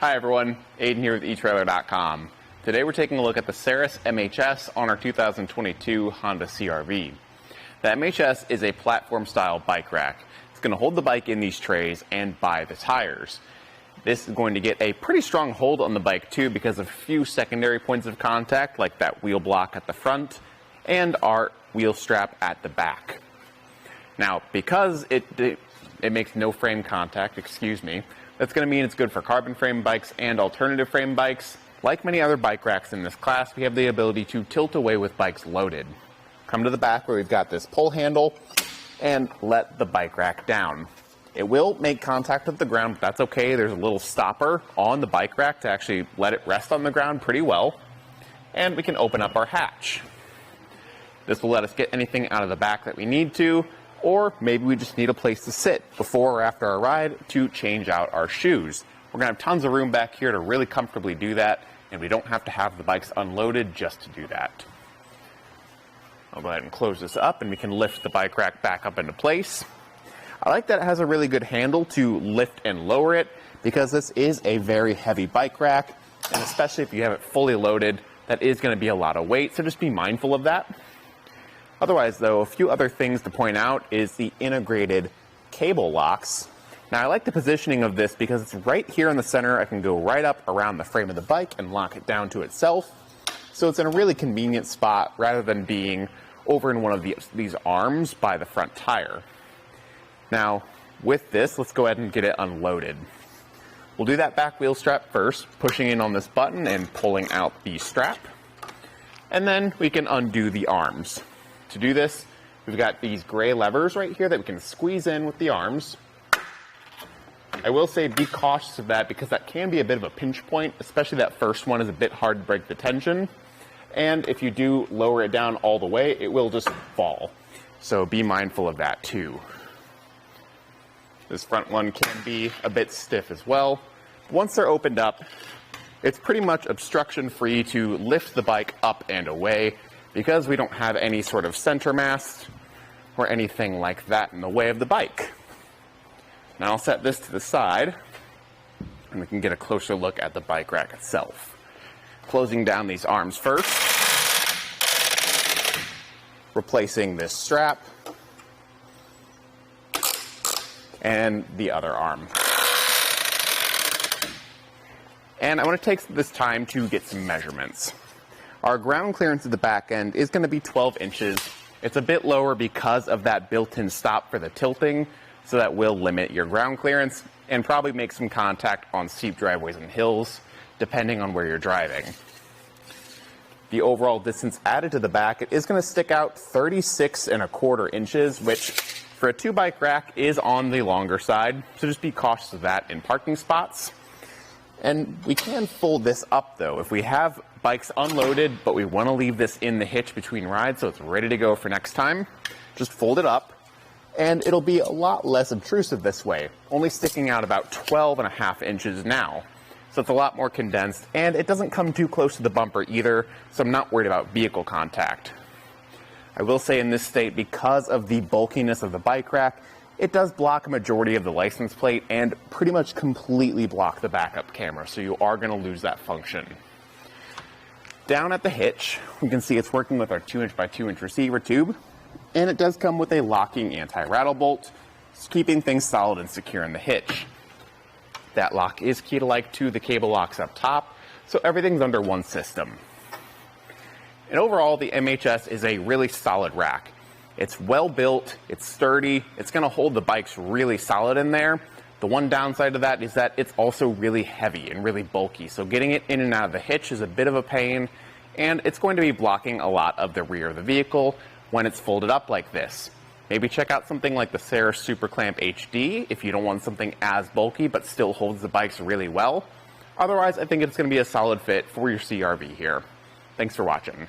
Hi everyone, Aiden here with etrailer.com. Today we're taking a look at the Saris MHS on our 2022 Honda CR-V. The MHS is a platform style bike rack. It's going to hold the bike in these trays and by the tires. This is going to get a pretty strong hold on the bike too because of a few secondary points of contact like that wheel block at the front and our wheel strap at the back. Now because it makes no frame contact, that's going to mean it's good for carbon frame bikes and alternative frame bikes. Like many other bike racks in this class, we have the ability to tilt away with bikes loaded. Come to the back where we've got this pull handle and let the bike rack down. It will make contact with the ground, but that's okay. There's a little stopper on the bike rack to actually let it rest on the ground pretty well. And we can open up our hatch. This will let us get anything out of the back that we need to, or maybe we just need a place to sit before or after our ride to change out our shoes. We're going to have tons of room back here to really comfortably do that, and we don't have to have the bikes unloaded just to do that. I'll go ahead and close this up, and we can lift the bike rack back up into place. I like that it has a really good handle to lift and lower it, because this is a very heavy bike rack, and especially if you have it fully loaded, that is going to be a lot of weight, so just be mindful of that. Otherwise, though, a few other things to point out is the integrated cable locks. Now, I like the positioning of this because it's right here in the center. I can go right up around the frame of the bike and lock it down to itself. So it's in a really convenient spot rather than being over in one of these arms by the front tire. Now, with this, let's go ahead and get it unloaded. We'll do that back wheel strap first, pushing in on this button and pulling out the strap. And then we can undo the arms. To do this, we've got these gray levers right here that we can squeeze in with the arms. I will say be cautious of that because that can be a bit of a pinch point, especially that first one is a bit hard to break the tension. And if you do lower it down all the way, it will just fall. So be mindful of that too. This front one can be a bit stiff as well. Once they're opened up, it's pretty much obstruction free to lift the bike up and away, because we don't have any sort of center mast or anything like that in the way of the bike. Now I'll set this to the side and we can get a closer look at the bike rack itself. Closing down these arms first, replacing this strap and the other arm. And I want to take this time to get some measurements. Our ground clearance at the back end is going to be 12 inches. It's a bit lower because of that built-in stop for the tilting, so that will limit your ground clearance and probably make some contact on steep driveways and hills, depending on where you're driving. The overall distance added to the back, it is going to stick out 36.25 inches, which for a 2-bike rack is on the longer side, so just be cautious of that in parking spots. And we can fold this up though. If we have bikes unloaded, but we want to leave this in the hitch between rides so it's ready to go for next time, just fold it up and it'll be a lot less obtrusive this way, only sticking out about 12.5 inches now. So it's a lot more condensed and it doesn't come too close to the bumper either, so I'm not worried about vehicle contact. I will say in this state, because of the bulkiness of the bike rack, it does block a majority of the license plate and pretty much completely block the backup camera, so you are going to lose that function. Down at the hitch, we can see it's working with our 2-inch by 2-inch receiver tube, and it does come with a locking anti-rattle bolt, keeping things solid and secure in the hitch. That lock is key-like to the cable locks up top, so everything's under one system. And overall, the MHS is a really solid rack. It's well built, it's sturdy, it's going to hold the bikes really solid in there. The one downside of that is that it's also really heavy and really bulky, so getting it in and out of the hitch is a bit of a pain, and it's going to be blocking a lot of the rear of the vehicle when it's folded up like this. Maybe check out something like the Saris Super Clamp HD if you don't want something as bulky but still holds the bikes really well. Otherwise, I think it's going to be a solid fit for your CR-V here. Thanks for watching.